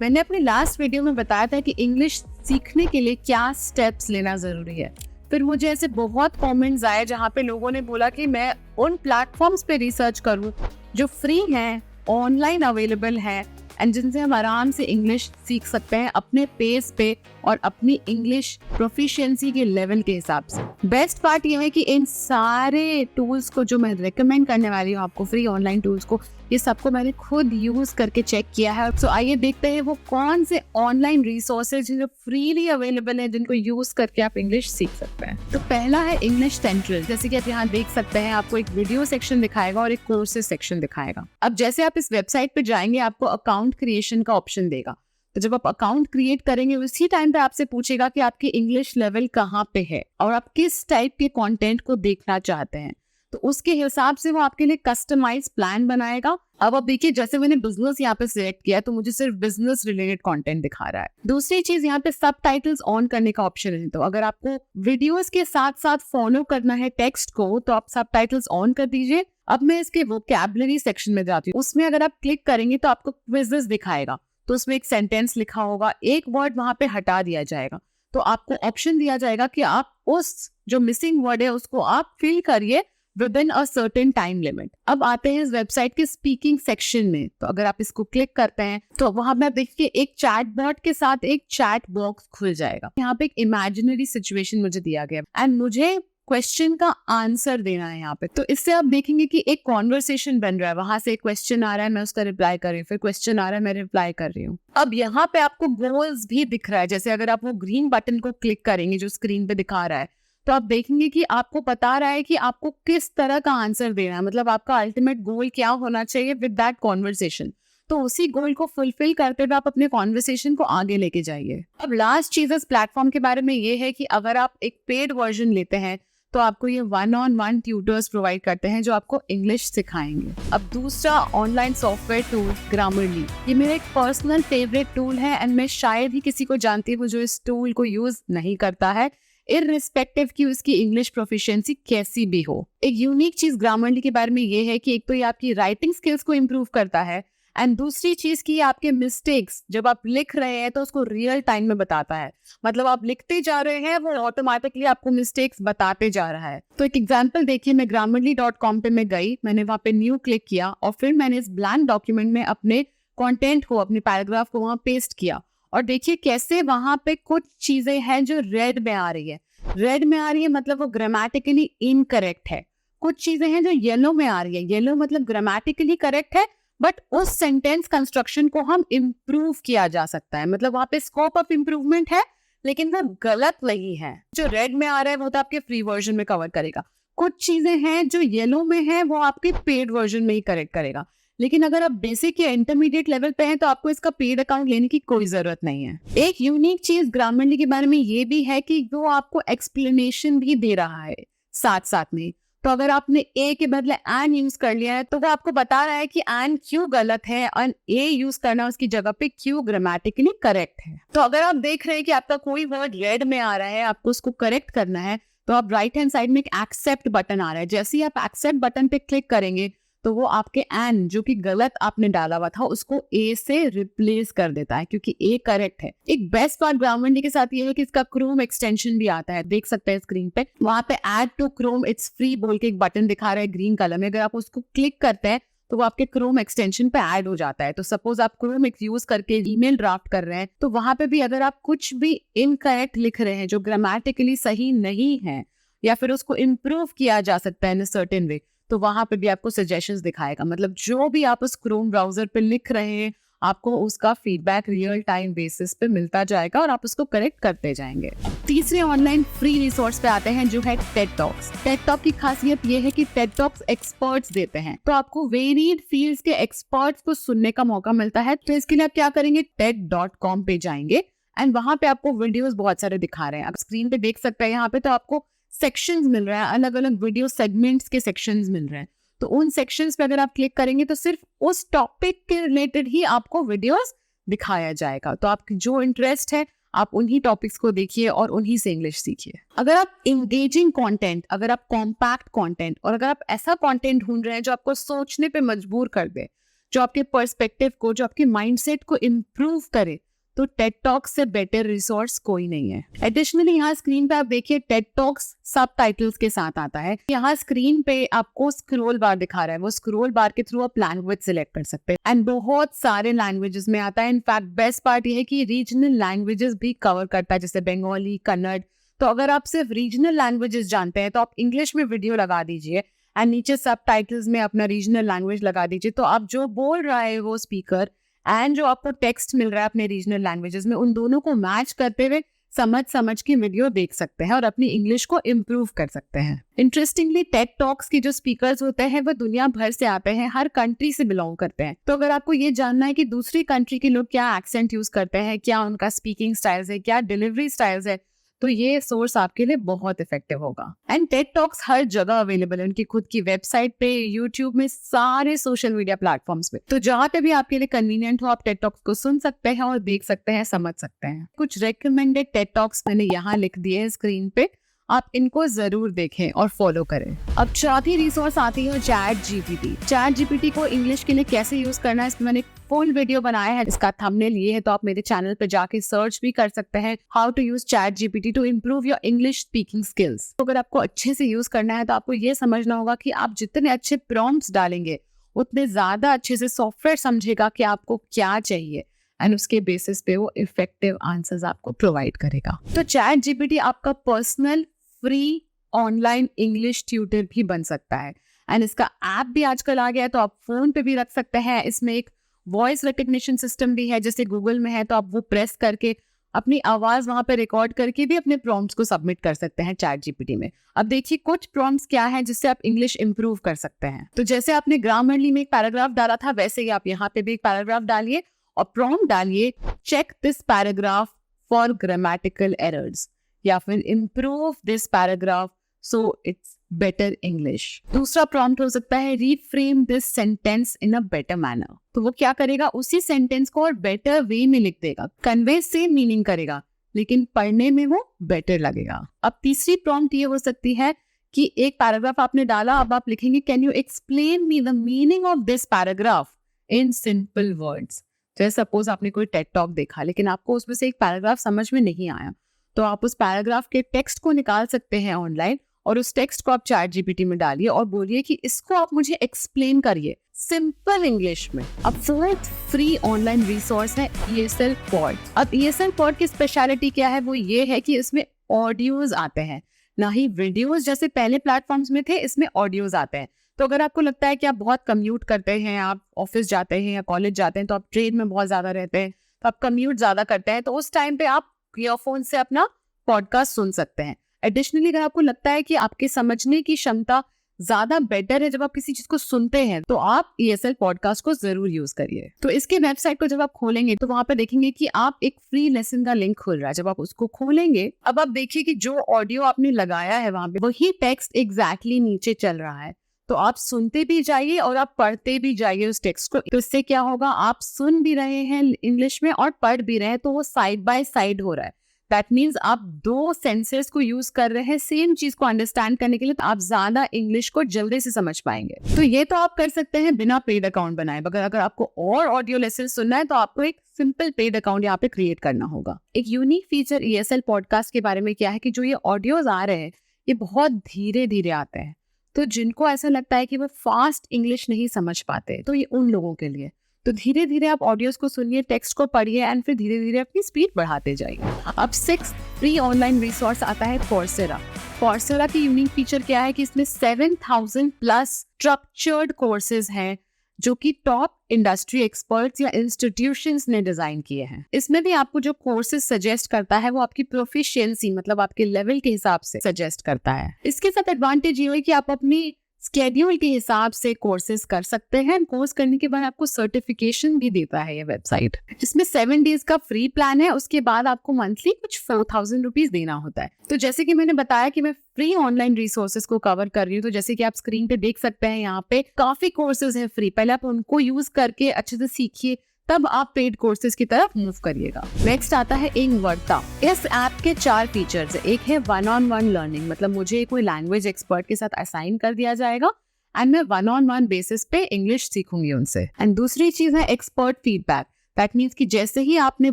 मैंने अपनी last video में बताया था कि इंग्लिश सीखने के लिए क्या स्टेप्स लेना जरूरी है। फिर मुझे ऐसे बहुत कमेंट्स आए जहाँ पे लोगों ने बोला कि मैं उन प्लेटफॉर्म्स पे रिसर्च करूँ जो फ्री हैं, ऑनलाइन अवेलेबल है एंड जिनसे हम आराम से इंग्लिश सीख सकते हैं अपने पेस पे और अपनी इंग्लिश प्रोफिशिएंसी के लेवल के हिसाब से। बेस्ट पार्ट ये है कि इन सारे टूल्स को जो मैं रिकमेंड करने वाली हूँ आपको, फ्री ऑनलाइन टूल्स को, ये सबको मैंने खुद यूज करके चेक किया है। सो आइए देखते हैं वो कौन से ऑनलाइन रिसोर्सेज जो फ्रीली अवेलेबल है जिनको यूज करके आप इंग्लिश सीख सकते हैं। तो पहला है इंग्लिश सेंट्रल। जैसे कि आप यहाँ देख सकते हैं, आपको एक वीडियो सेक्शन दिखाएगा और एक कोर्सेज सेक्शन दिखाएगा। अब जैसे आप इस वेबसाइट पे जाएंगे आपको अकाउंट क्रिएशन का ऑप्शन देगा। तो जब आप अकाउंट क्रिएट करेंगे उसी टाइम पे आपसे पूछेगा कि आपकी इंग्लिश लेवल कहाँ पे है और आप किस टाइप के कंटेंट को देखना चाहते हैं। तो उसके हिसाब से वो आपके लिए कस्टमाइज प्लान बनाएगा। अब आप देखिए, जैसे मैंने बिजनेस यहाँ पे सिलेक्ट किया तो मुझे सिर्फ बिजनेस रिलेटेड कंटेंट दिखा रहा है। दूसरी चीज, यहाँ पे सबटाइटल्स ऑन करने का ऑप्शन है। तो अगर आपको वीडियोस के साथ साथ फॉलो करना है टेक्स्ट को तो आप सबटाइटल्स ऑन कर दीजिए। अब मैं इसके वोकैबुलरी सेक्शन में जाती हूँ। उसमें अगर आप क्लिक करेंगे तो आपको क्विजेस दिखाएगा। तो उसमें एक सेंटेंस लिखा होगा, एक वर्ड वहां पे हटा दिया जाएगा। तो आपको ऑप्शन दिया जाएगा कि आप उस जो मिसिंग वर्ड है उसको आप फिल करिए within a certain time limit. अब आते हैं इस वेबसाइट के स्पीकिंग सेक्शन में। तो अगर आप इसको क्लिक करते हैं तो वहां पे देखिए एक चैट बॉट के साथ एक चैट बॉक्स खुल जाएगा। यहाँ पे एक इमेजिनरी सिचुएशन मुझे दिया गया एंड मुझे क्वेश्चन का आंसर देना है यहाँ पे। तो इससे आप देखेंगे कि एक कॉन्वर्सेशन बन रहा है। वहां से एक क्वेश्चन आ रहा है, मैं उसका रिप्लाई कर रही हूँ, फिर क्वेश्चन आ रहा है, मैं रिप्लाई कर रही हूँ। अब यहाँ पे आपको गोल्स भी दिख रहा है। जैसे अगर आप वो ग्रीन बटन को क्लिक करेंगे जो स्क्रीन पे दिखा रहा है तो आप देखेंगे कि आपको बता रहा है कि आपको किस तरह का आंसर देना है, मतलब आपका अल्टीमेट गोल क्या होना चाहिए विद दैट कॉन्वर्सेशन। तो उसी गोल को फुलफिल करते हुए आप अपने कॉन्वर्सेशन को आगे लेके जाइए। अब लास्ट चीज इस प्लेटफॉर्म के बारे में ये है कि अगर आप एक पेड वर्जन लेते हैं तो आपको ये 1-on-1 ट्यूटर्स प्रोवाइड करते हैं जो आपको इंग्लिश सिखाएंगे। अब दूसरा ऑनलाइन सॉफ्टवेयर टूल ग्रामरली, ये मेरा एक पर्सनल फेवरेट टूल है एंड मैं शायद ही किसी को जानती हूँ जो इस टूल को यूज नहीं करता है, इररिस्पेक्टिव कि उसकी इंग्लिश प्रोफिशिएंसी कैसी भी हो। एक यूनिक चीज ग्रामरली के बारे में ये है कि एक तो ये आपकी राइटिंग स्किल्स को इम्प्रूव करता है एंड दूसरी चीज की आपके मिस्टेक्स जब आप लिख रहे हैं तो उसको रियल टाइम में बताता है। मतलब आप लिखते जा रहे हैं, वो ऑटोमेटिकली आपको मिस्टेक्स बताते जा रहा है। तो एक एग्जांपल देखिए, मैं grammarly.com पे मैं गई, मैंने वहां पे न्यू क्लिक किया और फिर मैंने इस ब्लैंक डॉक्यूमेंट में अपने कंटेंट को, अपने पैराग्राफ को वहां पेस्ट किया और देखिए कैसे वहां पे कुछ चीजें हैं जो रेड में आ रही है। रेड में आ रही है मतलब वो ग्रामेटिकली इनकरेक्ट है। कुछ चीजें हैं जो येलो में आ रही है। येलो मतलब ग्रामेटिकली करेक्ट है बट उस सेंटेंस कंस्ट्रक्शन को हम इम्प्रूव किया जा सकता है, मतलब वहां पे स्कोप ऑफ इम्प्रूवमेंट है लेकिन वो गलत नहीं है। जो रेड में आ रहा है वो तो आपके फ्री वर्जन में कवर करेगा। कुछ चीजें हैं जो येलो में है वो आपके पेड वर्जन में ही करेक्ट करेगा। लेकिन अगर आप बेसिक या इंटरमीडिएट लेवल पे हैं तो आपको इसका पेड अकाउंट लेने की कोई जरूरत नहीं है। एक यूनिक चीज ग्रामरली के बारे में ये भी है कि वो आपको एक्सप्लेनेशन भी दे रहा है साथ साथ में। तो अगर आपने ए के बदले एन यूज कर लिया है तो वो आपको बता रहा है कि एन क्यों गलत है और ए यूज करना उसकी जगह पे क्यों ग्रामेटिकली करेक्ट है। तो अगर आप देख रहे हैं कि आपका कोई वर्ड रेड में आ रहा है, आपको उसको करेक्ट करना है, तो आप राइट हैंड साइड में एक एक्सेप्ट बटन आ रहा है। जैसे ही आप एक्सेप्ट बटन पे क्लिक करेंगे तो वो आपके एन जो कि गलत आपने डाला हुआ था उसको ए से रिप्लेस कर देता है क्योंकि ए करेक्ट है। एक बेस्ट पार्ट ग्रामरली के साथ ये है कि इसका क्रोम एक्सटेंशन भी आता है, देख सकते हैं स्क्रीन पे। वहां पे add to Chrome it's free बोल के एक बटन दिखा रहा है ग्रीन कलर में। अगर आप उसको क्लिक करते हैं तो वो आपके क्रोम एक्सटेंशन पे ऐड हो जाता है। तो सपोज आप क्रोम यूज करके ईमेल ड्राफ्ट कर रहे हैं तो वहां पे भी अगर आप कुछ भी इनकरेक्ट लिख रहे हैं जो ग्रामेटिकली सही नहीं है या फिर उसको इम्प्रूव किया जा सकता है इन सर्टेन वे, तो वहां पे भी आपको सजेशंस दिखाएगा। मतलब जो भी आप उस क्रोम ब्राउजर पे लिख रहे हैं आपको उसका फीडबैक रियल टाइम बेसिस पे मिलता जाएगा और आप उसको करेक्ट करते जाएंगे। तीसरे ऑनलाइन फ्री रिसोर्स पे आते हैं जो है टेड टॉक्स। टेड टॉक की खासियत ये है कि टेड टॉक्स एक्सपर्ट्स देते हैं, तो आपको वेरिड फील्ड्स के एक्सपर्ट्स को सुनने का मौका मिलता है। तो इसके लिए आप क्या करेंगे, TED.com पे जाएंगे एंड वहां पे आपको वीडियोस बहुत सारे दिखा रहे हैं। आप स्क्रीन पे देख सकते हैं यहाँ पे, तो आपको सेक्शंस मिल रहा है, अलग अलग वीडियो सेगमेंट्स के सेक्शंस मिल रहे हैं। तो उन सेक्शंस पे अगर आप क्लिक करेंगे तो सिर्फ उस टॉपिक के रिलेटेड ही आपको वीडियोस दिखाया जाएगा। तो आपकी जो इंटरेस्ट है आप उन्हीं टॉपिक्स को देखिए और उन्हीं से इंग्लिश सीखिए। अगर आप इंगेजिंग कंटेंट, अगर आप कॉम्पैक्ट कंटेंट और अगर आप ऐसा कंटेंट ढूंढ रहे हैं जो आपको सोचने पे मजबूर कर दे, जो आपके पर्सपेक्टिव को, जो आपके माइंडसेट को इम्प्रूव करे, तो टेड टॉक्स से बेटर रिसोर्स कोई नहीं है। एडिशनली यहाँ स्क्रीन पे आप देखिए टेड टॉक्स सब टाइटल्स के साथ आता है। यहाँ स्क्रीन पे आपको स्क्रॉल बार दिखा रहा है, वो स्क्रॉल बार के थ्रू आप लैंग्वेज सिलेक्ट कर सकते हैं एंड बहुत सारे लैंग्वेजेस में आता है। इनफैक्ट बेस्ट पार्ट ये है कि रीजनल लैंग्वेजेस भी कवर करता है, जैसे बंगाली, कन्नड़। तो अगर आप सिर्फ रीजनल लैंग्वेजेस जानते हैं तो आप इंग्लिश में वीडियो लगा दीजिए एंड नीचे सब टाइटल्स में अपना रीजनल लैंग्वेज लगा दीजिए, तो आप जो बोल रहा है वो स्पीकर एंड जो आपको टेक्स्ट मिल रहा है अपने रीजनल लैंग्वेजेस में, उन दोनों को मैच करते हुए समझ के वीडियो देख सकते हैं और अपनी इंग्लिश को इम्प्रूव कर सकते हैं। इंटरेस्टिंगली टेड टॉक्स की जो स्पीकर्स होते हैं वो दुनिया भर से आते हैं, हर कंट्री से बिलोंग करते हैं। तो अगर आपको ये जानना है कि दूसरी कंट्री के लोग क्या एक्सेंट यूज करते हैं, क्या उनका स्पीकिंग स्टाइल्स है, क्या डिलीवरी स्टाइल्स है, तो ये सोर्स आपके लिए बहुत इफेक्टिव होगा। एंड टेड टॉक्स हर जगह अवेलेबल है, उनकी खुद की वेबसाइट पे, यूट्यूब में, सारे सोशल मीडिया प्लेटफॉर्म्स पे। तो जहाँ पे भी आपके लिए कन्वीनियंट हो आप टेड टॉक्स को सुन सकते हैं और देख सकते हैं, समझ सकते हैं। कुछ रेकमेंडेड टेड टॉक्स मैंने यहाँ लिख दिए हैं स्क्रीन पे, आप इनको जरूर देखें और फॉलो करें। अब चौथी रिसोर्स आती है चैट जीपीटी। चैट जीपीटी को इंग्लिश के लिए कैसे यूज करना है, इसमें मैंने फुल वीडियो बनाया है, इसका थंबनेल ये है, तो आप मेरे चैनल पे जाके सर्च भी कर सकते हैं, how to use ChatGPT to improve your English speaking skills. तो अगर आपको अच्छे से यूज करना है तो आपको ये समझना होगा कि आप जितने अच्छे प्रॉम्प्ट्स डालेंगे उतने ज्यादा अच्छे से सॉफ्टवेयर समझेगा कि आपको क्या चाहिए एंड उसके बेसिस पे वो इफेक्टिव आंसर्स आपको प्रोवाइड करेगा। तो चैट जीपीटी आपका personal free online English tutor भी बन सकता है एंड इसका ऐप भी आजकल आ गया है, तो आप फोन पे भी रख सकते हैं। इसमें एक वॉइस रिकग्निशन सिस्टम भी है, जैसे गूगल में है, तो आप वो प्रेस करके अपनी आवाज वहां पे रिकॉर्ड करके भी अपने प्रॉम्प्ट्स को सबमिट कर सकते हैं चैट जीपीटी में। अब देखिए कुछ प्रॉम्प्ट्स क्या है जिससे आप इंग्लिश इंप्रूव कर सकते हैं। तो जैसे आपने ग्रामरली में एक पैराग्राफ डाला था, वैसे ही आप यहाँ पे भी एक पैराग्राफ डालिए और प्रॉम्प्ट डालिए, check this paragraph for grammatical errors, या फिर improve this paragraph so it's better English. दूसरा प्रॉम्प्ट हो सकता है reframe this sentence in a better manner. तो वो क्या करेगा, उसी सेंटेंस को और बेटर वे में लिख देगा, कन्वे सेम मीनिंग करेगा लेकिन पढ़ने में वो बेटर लगेगा। अब तीसरी प्रॉम्प्ट ये हो सकती है कि एक पैराग्राफ आपने डाला, अब आप लिखेंगे can you explain me the meaning of this paragraph in simple words. जैसे सपोज आपने कोई टेड टॉक देखा लेकिन आपको उसमें से एक पैराग्राफ समझ में नहीं आया, तो आप उस पैराग्राफ के टेक्स्ट को निकाल सकते हैं ऑनलाइन और उस टेक्स्ट को आप चैट जीपीटी में डालिए और बोलिए कि इसको आप मुझे एक्सप्लेन करिए सिंपल इंग्लिश में। अब फोर्थ फ्री ऑनलाइन रिसोर्स है ESL Pod। अब ESL Pod की स्पेशलिटी क्या है, वो ये है कि इसमें ऑडियोज आते हैं, ना ही वीडियोज जैसे पहले प्लेटफॉर्म्स में थे, इसमें ऑडियोज आते हैं। तो अगर आपको लगता है कि आप बहुत कम्यूट करते हैं, आप ऑफिस जाते हैं या कॉलेज जाते हैं, तो आप ट्रेन में बहुत ज्यादा रहते हैं, तो आप कम्यूट ज्यादा करते हैं, तो उस टाइम पे आप ईयरफोन से अपना पॉडकास्ट सुन सकते हैं। एडिशनली अगर आपको लगता है कि आपके समझने की क्षमता ज्यादा बेटर है जब आप किसी चीज को सुनते हैं, तो आप ESL पॉडकास्ट को जरूर यूज करिए। तो इसके वेबसाइट को जब आप खोलेंगे तो वहां पे देखेंगे कि आप एक फ्री लेसन का लिंक खुल रहा है। जब आप उसको खोलेंगे, अब आप देखिए कि जो ऑडियो आपने लगाया है वहां पे वही टेक्स्ट एग्जैक्टली नीचे चल रहा है। तो आप सुनते भी जाइए और आप पढ़ते भी जाइए उस टेक्स्ट को। तो इससे क्या होगा, आप सुन भी रहे हैं इंग्लिश में और पढ़ भी रहे हैं, तो वो साइड बाय साइड हो रहा है। दैट मीन्स आप दो सेंसेस को यूज कर रहे हैं सेम चीज को अंडरस्टैंड करने के लिए, तो आप ज्यादा इंग्लिश को जल्दी से समझ पाएंगे। तो ये तो आप कर सकते हैं बिना पेड अकाउंट बनाए। अगर आपको और ऑडियो लेसन सुनना है तो आपको एक सिंपल पेड अकाउंट यहाँ पे क्रिएट करना होगा। एक यूनिक फीचर ESL पॉडकास्ट के बारे में क्या है कि जो ये ऑडियोज आ रहे हैं ये बहुत धीरे धीरे आते हैं, तो जिनको ऐसा लगता है कि वो फास्ट इंग्लिश नहीं समझ पाते, तो ये उन लोगों के लिए। तो धीरे धीरे आप ऑडियोज को सुनिए, टेक्स्ट को पढ़िए एंड फिर धीरे धीरे अपनी स्पीड बढ़ाते जाइए। अब 6th फ्री ऑनलाइन रिसोर्स आता है Coursera। Coursera की यूनिक फीचर क्या है कि इसमें 7000 प्लस स्ट्रक्चर्ड कोर्सेज हैं जो कि टॉप इंडस्ट्री एक्सपर्ट्स या इंस्टीट्यूशंस ने डिजाइन किए हैं। इसमें भी आपको जो कोर्सेज सजेस्ट करता है वो आपकी प्रोफिशिएंसी मतलब आपके लेवल के हिसाब से सजेस्ट करता है। इसके साथ एडवांटेज ये है कि आप अपनी स्केड्यूल के हिसाब से कोर्सेज कर सकते हैं। कोर्स करने के बाद आपको सर्टिफिकेशन भी देता है ये वेबसाइट। इसमें 7 डेज का फ्री प्लान है, उसके बाद आपको मंथली कुछ 4000 रुपीज देना होता है। तो जैसे कि मैंने बताया कि मैं फ्री ऑनलाइन रिसोर्सेज को कवर कर रही हूँ, तो जैसे कि आप स्क्रीन पे देख सकते हैं यहाँ पे काफी कोर्सेज हैं फ्री। पहले आप उनको यूज करके अच्छे से सीखिए, तब आप पेड कोर्सेज की तरफ मूव करिएगा। नेक्स्ट आता है इंगवर्ता। इस ऐप के 4 फीचर्स है। एक है 1-on-1 लर्निंग, मतलब मुझे कोई लैंग्वेज एक्सपर्ट के साथ असाइन कर दिया जाएगा एंड मैं 1-on-1 बेसिस पे इंग्लिश सीखूंगी उनसे। एंड दूसरी चीज है एक्सपर्ट फीडबैक। दैट मीन्स कि जैसे ही आपने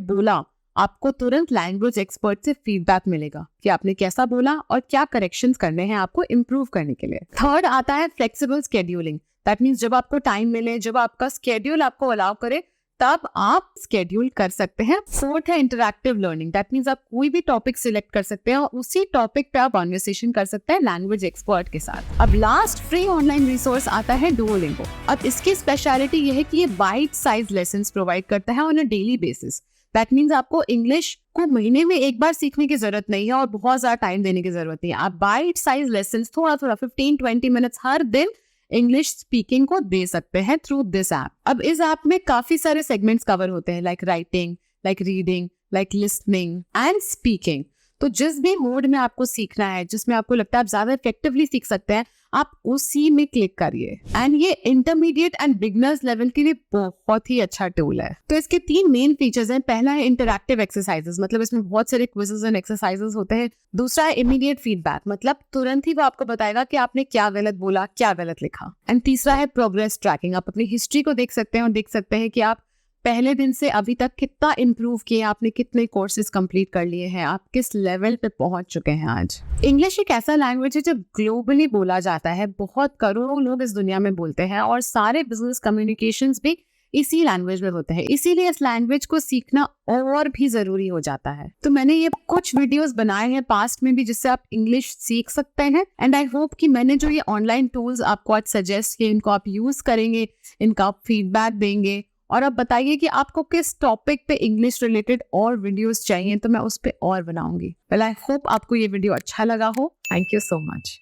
बोला आपको तुरंत लैंग्वेज एक्सपर्ट से फीडबैक मिलेगा कि आपने कैसा बोला और क्या करेक्शंस करने हैं आपको इम्प्रूव करने के लिए। थर्ड आता है फ्लेक्सिबल स्केड्यूलिंग। दैट मीन्स जब आपको टाइम मिले, जब आपका स्केड्यूल आपको अलाउ करे, तब आप स्केड्यूल कर सकते हैं। फोर्थ है इंटरैक्टिव लर्निंग। दैट मीन्स आप कोई भी टॉपिक सिलेक्ट कर सकते हैं और उसी टॉपिक पे आप कॉन्वर्सेशन कर सकते हैं लैंग्वेज एक्सपर्ट के साथ। अब लास्ट फ्री ऑनलाइन रिसोर्स आता है डुओलिंगो। अब इसकी स्पेशलिटी ये है कि ये बाइट साइज लेसन्स प्रोवाइड करता है on a daily basis. That means आपको इंग्लिश को महीने में एक बार सीखने की जरूरत नहीं है और बहुत ज्यादा टाइम देने की जरूरत नहीं है। आप बाइट साइज लेसन्स थोड़ा 15-20 मिनट्स हर दिन इंग्लिश स्पीकिंग को दे सकते हैं थ्रू दिस ऐप। अब इस ऐप में काफी सारे सेगमेंट्स कवर होते हैं, like writing, like reading, like listening and speaking. तो जिस भी मोड में आपको सीखना है, जिसमें आपको लगता है आप ज्यादा इफेक्टिवली सीख सकते हैं, आप उसी में क्लिक करिए। एंड ये इंटरमीडिएट एंड बिगनर्स लेवल के लिए बहुत ही अच्छा टूल है। तो इसके 3 मेन फीचर्स हैं। पहला है इंटरैक्टिव एक्सरसाइजेस, मतलब इसमें बहुत सारे क्विजेस एंड एक्सरसाइजेस होते हैं। दूसरा है इमीडिएट फीडबैक, मतलब तुरंत ही वो आपको बताएगा कि आपने क्या गलत बोला, क्या गलत लिखा। एंड तीसरा है प्रोग्रेस ट्रैकिंग। आप अपनी हिस्ट्री को देख सकते हैं और देख सकते हैं कि आप पहले दिन से अभी तक कितना इम्प्रूव किया, आपने कितने कोर्सेज कंप्लीट कर लिए हैं, आप किस लेवल पे पहुंच चुके हैं आज। इंग्लिश एक ऐसा लैंग्वेज है जो ग्लोबली बोला जाता है, बहुत करोड़ों लोग इस दुनिया में बोलते हैं और सारे बिजनेस कम्युनिकेशंस भी इसी लैंग्वेज में होते हैं। इसीलिए इस लैंग्वेज को सीखना और भी जरूरी हो जाता है। तो मैंने ये कुछ वीडियोस बनाए हैं पास्ट में भी जिससे आप इंग्लिश सीख सकते हैं। एंड आई होप कि मैंने जो ये ऑनलाइन टूल्स आपको आज सजेस्ट किए, इनको आप यूज करेंगे, इनका आप फीडबैक देंगे और अब बताइए कि आपको किस टॉपिक पे इंग्लिश रिलेटेड और वीडियोस चाहिए, तो मैं उस पे और बनाऊंगी। वेल आई होप आपको ये वीडियो अच्छा लगा हो। Thank you so much.